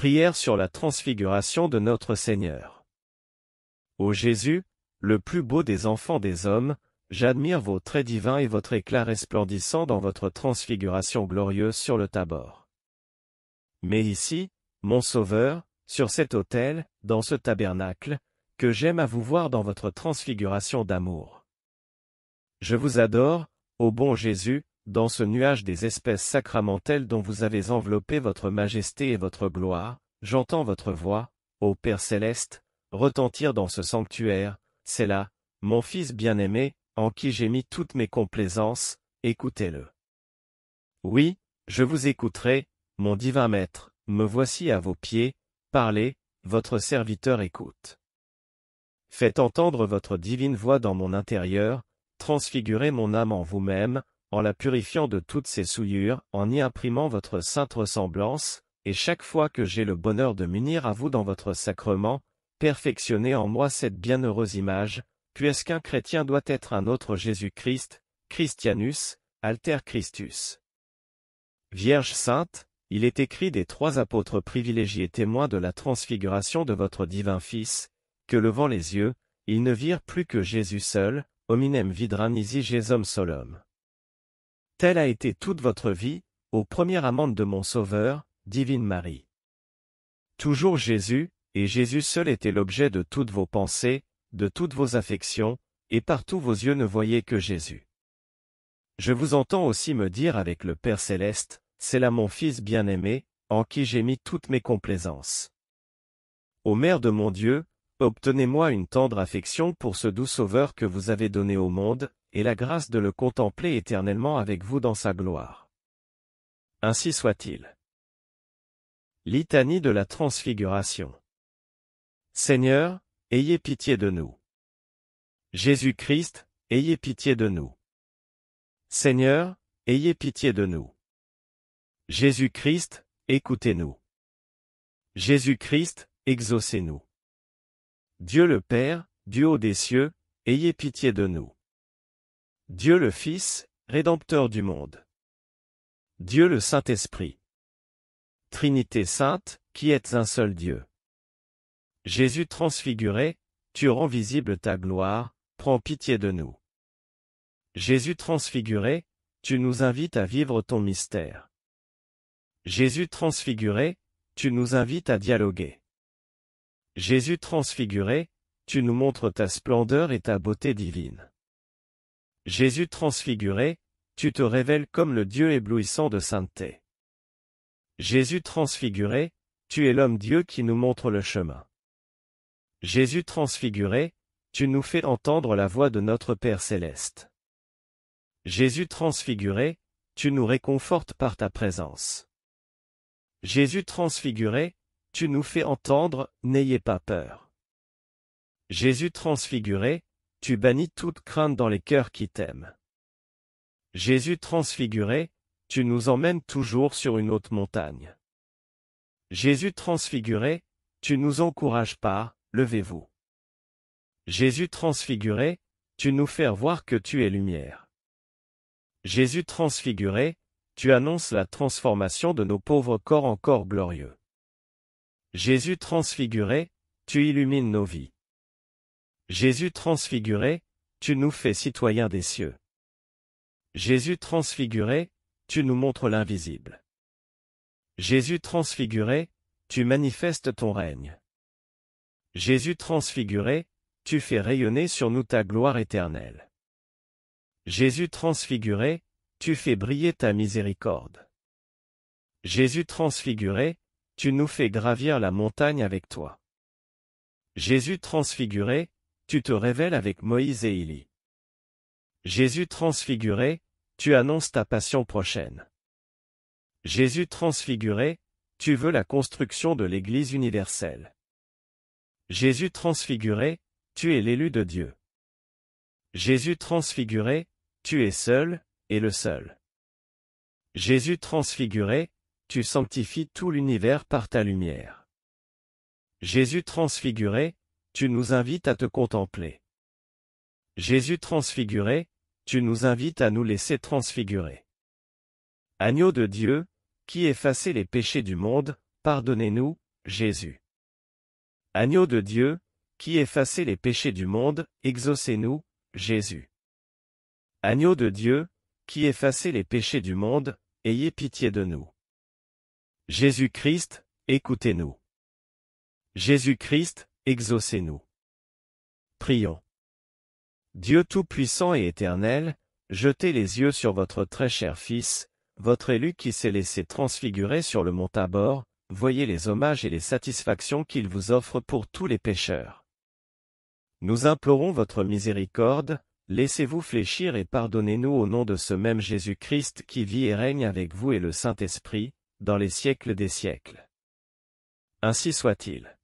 Prière sur la transfiguration de notre Seigneur. Ô Jésus, le plus beau des enfants des hommes, j'admire vos traits divins et votre éclat resplendissant dans votre transfiguration glorieuse sur le Tabor. Mais ici, mon Sauveur, sur cet autel, dans ce tabernacle, que j'aime à vous voir dans votre transfiguration d'amour. Je vous adore, ô bon Jésus, dans ce nuage des espèces sacramentelles dont vous avez enveloppé votre majesté et votre gloire, j'entends votre voix, ô Père céleste, retentir dans ce sanctuaire, c'est là, mon Fils bien-aimé, en qui j'ai mis toutes mes complaisances, écoutez-le. Oui, je vous écouterai, mon divin Maître, me voici à vos pieds, parlez, votre serviteur écoute. Faites entendre votre divine voix dans mon intérieur, transfigurez mon âme en vous-même, en la purifiant de toutes ses souillures, en y imprimant votre sainte ressemblance, et chaque fois que j'ai le bonheur de m'unir à vous dans votre sacrement, perfectionnez en moi cette bienheureuse image, puisqu'un chrétien doit être un autre Jésus-Christ, Christianus, alter Christus. Vierge sainte, il est écrit des 3 apôtres privilégiés témoins de la transfiguration de votre divin Fils, que levant les yeux, ils ne virent plus que Jésus seul, hominem vidram nisi Jesum solum. Telle a été toute votre vie, ô première amante de mon Sauveur, divine Marie. Toujours Jésus, et Jésus seul était l'objet de toutes vos pensées, de toutes vos affections, et partout vos yeux ne voyaient que Jésus. Je vous entends aussi me dire avec le Père céleste, c'est là mon Fils bien-aimé, en qui j'ai mis toutes mes complaisances. Ô Mère de mon Dieu, obtenez-moi une tendre affection pour ce doux Sauveur que vous avez donné au monde, et la grâce de le contempler éternellement avec vous dans sa gloire. Ainsi soit-il. Litanie de la Transfiguration. Seigneur, ayez pitié de nous. Jésus-Christ, ayez pitié de nous. Seigneur, ayez pitié de nous. Jésus-Christ, écoutez-nous. Jésus-Christ, exaucez-nous. Dieu le Père, du haut des cieux, ayez pitié de nous. Dieu le Fils, Rédempteur du monde. Dieu le Saint-Esprit. Trinité sainte, qui êtes un seul Dieu. Jésus transfiguré, tu rends visible ta gloire, prends pitié de nous. Jésus transfiguré, tu nous invites à vivre ton mystère. Jésus transfiguré, tu nous invites à dialoguer. Jésus transfiguré, tu nous montres ta splendeur et ta beauté divine. Jésus transfiguré, tu te révèles comme le Dieu éblouissant de sainteté. Jésus transfiguré, tu es l'homme-Dieu qui nous montre le chemin. Jésus transfiguré, tu nous fais entendre la voix de notre Père céleste. Jésus transfiguré, tu nous réconfortes par ta présence. Jésus transfiguré, tu nous fais entendre, n'ayez pas peur. Jésus transfiguré, tu bannis toute crainte dans les cœurs qui t'aiment. Jésus transfiguré, tu nous emmènes toujours sur une haute montagne. Jésus transfiguré, tu nous encourages par, levez-vous. Jésus transfiguré, tu nous fais voir que tu es lumière. Jésus transfiguré, tu annonces la transformation de nos pauvres corps en corps glorieux. Jésus transfiguré, tu illumines nos vies. Jésus transfiguré, tu nous fais citoyens des cieux. Jésus transfiguré, tu nous montres l'invisible. Jésus transfiguré, tu manifestes ton règne. Jésus transfiguré, tu fais rayonner sur nous ta gloire éternelle. Jésus transfiguré, tu fais briller ta miséricorde. Jésus transfiguré, tu nous fais gravir la montagne avec toi. Jésus transfiguré, tu te révèles avec Moïse et Élie. Jésus transfiguré, tu annonces ta passion prochaine. Jésus transfiguré, tu veux la construction de l'Église universelle. Jésus transfiguré, tu es l'élu de Dieu. Jésus transfiguré, tu es seul, et le seul. Jésus transfiguré, tu sanctifies tout l'univers par ta lumière. Jésus transfiguré, tu nous invites à te contempler. Jésus transfiguré, tu nous invites à nous laisser transfigurer. Agneau de Dieu, qui effacez les péchés du monde, pardonnez-nous, Jésus. Agneau de Dieu, qui effacez les péchés du monde, exaucez-nous, Jésus. Agneau de Dieu, qui effacez les péchés du monde, ayez pitié de nous. Jésus-Christ, écoutez-nous. Jésus-Christ, exaucez-nous. Prions. Dieu Tout-Puissant et Éternel, jetez les yeux sur votre très cher Fils, votre élu qui s'est laissé transfigurer sur le mont Tabor, voyez les hommages et les satisfactions qu'il vous offre pour tous les pécheurs. Nous implorons votre miséricorde, laissez-vous fléchir et pardonnez-nous au nom de ce même Jésus-Christ qui vit et règne avec vous et le Saint-Esprit, dans les siècles des siècles. Ainsi soit-il.